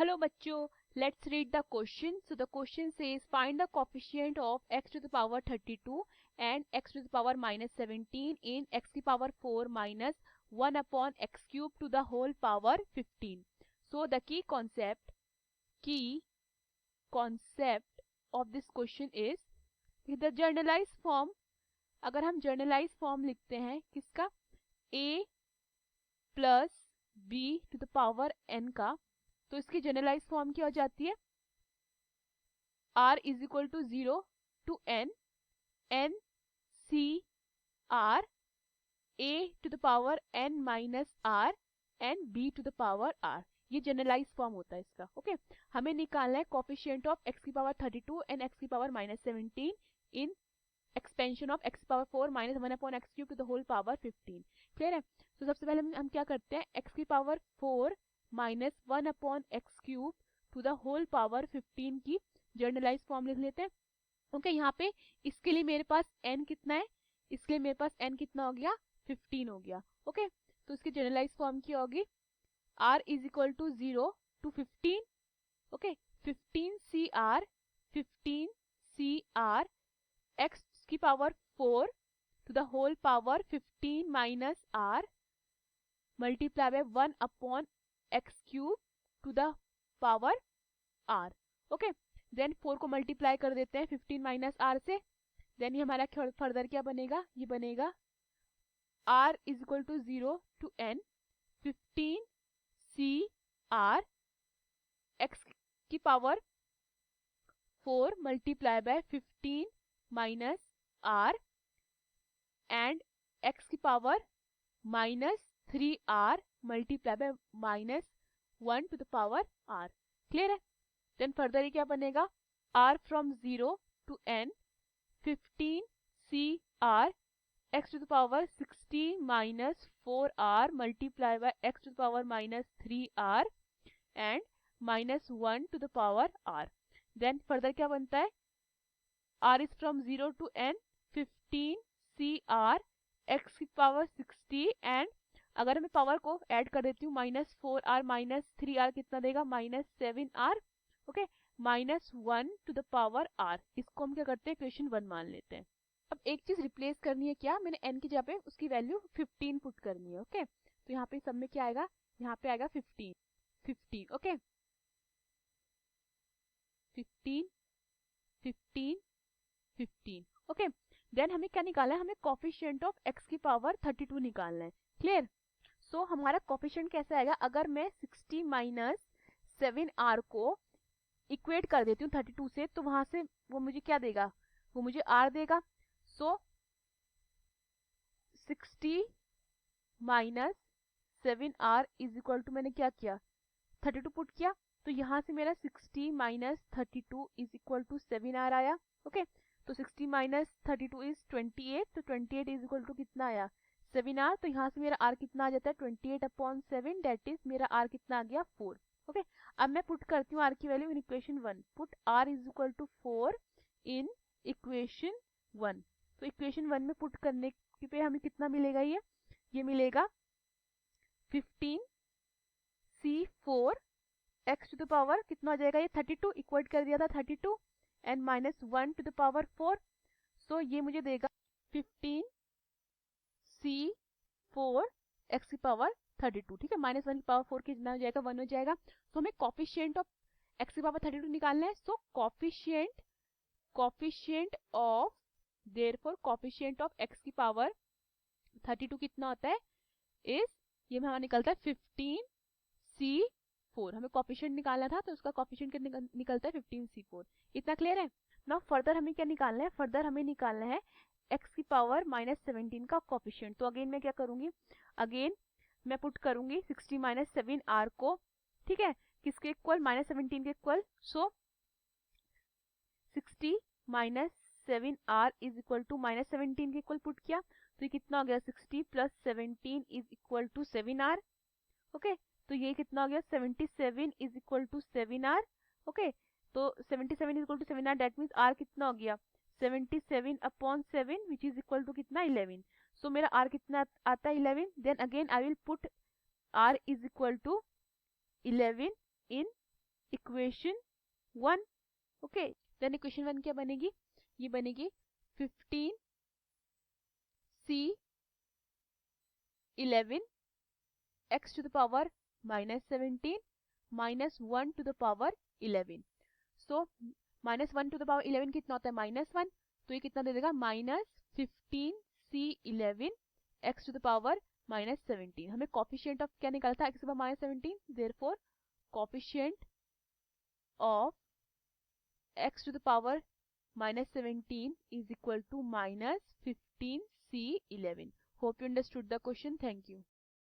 Hello बच्चों, let's read the question. So the question says find the coefficient of x to the power 32 and x to the power minus 17 in x to the power 4 minus 1 upon x cube to the whole power 15. So the key concept of this question is the generalized form. अगर हम generalized form लिखते हैं किसका, a plus b to the power n का, तो इसकी generalise form क्या हो जाती है, r is equal to 0 to n c r a to the power n minus r and b to the power r. ये जनरलाइज फॉर्म होता है इसका. ओके हमें निकालना है कोफिशिएंट ऑफ x की पावर 32 एंड x की power minus 17 in expansion of x power 4 minus 1 upon x cube to the whole power 15. Clear है. तो सबसे पहले हम क्या करते हैं, x की power 4 minus 1 upon x cube to the whole power 15 की जर्नलाइज फॉर्म लिख लेते हैं. ओके यहाँ पे इसके लिए मेरे पास n कितना है, इसके लिए मेरे पास n कितना हो गया, 15 हो गया. ओके तो इसकी जर्नलाइज फॉर्म क्या होगी, r is equal to 0 to 15. Okay 15 c r x की power 4 to the whole power 15 minus r multiply by 1 upon x cube to the power r. Okay then 4 को मल्टीप्लाई कर देते हैं 15 minus r से. Then ये हमारा further क्या बनेगा, ये बनेगा r is equal to 0 to n 15 c r x की power 4 multiply by 15 minus r and x की power minus 3r multiply by minus 1 to the power r. Clear है. देन फर्दर ये क्या बनेगा, r from 0 to n 15 c r x to the power 60 minus 4r multiply by x to the power minus 3r and minus 1 to the power r. Then further क्या बनता है, r is from 0 to n 15 c r x की power 60 and अगर मैं power को add कर देती हूँ माइनस 4r माइनस 3r कितना देगा, minus 7r. Okay minus 1 to the power r. इसको हम क्या करते हैं, इक्वेशन 1 मान लेते हैं. अब एक चीज रिप्लेस करनी है, क्या, मैंने n की जगह पे उसकी वैल्यू 15 पुट करनी है. ओके तो यहाँ पे सब में क्या आएगा, यहाँ पे आएगा 15. ओके 15. ओके देन हमें क्या निकालना है, हमें कोफिशिएंट ऑफ x की पावर 32 निकालना है. क्लियर. सो हमारा कोफिशिएंट कैसे आएगा, अगर मैं 60 माइनस 7r को इक्वेट कर देती हूँ 32 से, तो वहां से वो मुझे क्या देगा, वो मुझे r देगा. So 60 minus 7r is equal to, मैंने क्या किया, 32 पुट किया, तो यहाँ से मेरा 60 minus 32 is equal to 7r आया. ओके तो 60 माइनस 32 इज 28, तो 28 इज इक्वल टू कितना आया, 7r. तो यहाँ से मेरा r कितना आ जाता है, 28 अपॉन 7, डेट इज मेरा r कितना आ गया, 4. ओके अब मैं पुट करती हूँ r की value in equation 1. Put r is equal to 4 in equation 1. तो इक्वेशन 1 में पुट करने पे हमें कितना मिलेगा, ये मिलेगा 15 c4 x to the power कितना हो जाएगा, ये 32 इक्वेट कर दिया था 32 and minus 1 to the power 4. So ये मुझे देगा 15 c4 x की पावर 32. ठीक है माइनस 1 की पावर 4 कितना हो जाएगा, 1 हो जाएगा. तो हमें कोफिशिएंट ऑफ x की पावर 32 निकालना है. So coefficient of therefore coefficient of x की पावर 32 कितना होता है, इस ये हमारा निकलता है 15 c4. हमें कोफिशिएंट निकालना था तो उसका कोफिशिएंट कितना निकलता है, 15 c4. इतना क्लियर है. नाउ फर्दर हमें क्या निकालना है, फर्दर हमें निकालना है x की पावर माइनस 17 का कोफिशिएंट. तो अगेन मैं क्या करूंगी, अगेन मैं पुट करूंगी 60 माइनस 7r को, ठीक है, किसके इक्वल, माइनस 17 के equal. So 60 minus 7r is equal to minus 17 के इक्वल पुट किया, तो ये कितना हो गया, 60 plus 17 is equal to 7r. Okay तो ये कितना हो गया, 77 is equal to 7r. Okay तो 77 is equal to 7r, that means r कितना हो गया, 77 upon 7 which is equal to कितना, 11. सो मेरा r कितना आता है, 11. Then again I will put r is equal to 11 in equation 1. Okay, then equation 1 क्या बनेगी? ये बनेगी 15c 11 x to the power -17 -1 to the power 11. So -1 to the power 11 कितना होता है? -1. तो ये कितना दे देगा? -15c11 x to the power -17. हमें कोफिशिएंट ऑफ क्या निकालता है? x to the power -17. Therefore coefficient of x to the power -17 is equal to -15c11. Hope you understood the question. Thank you.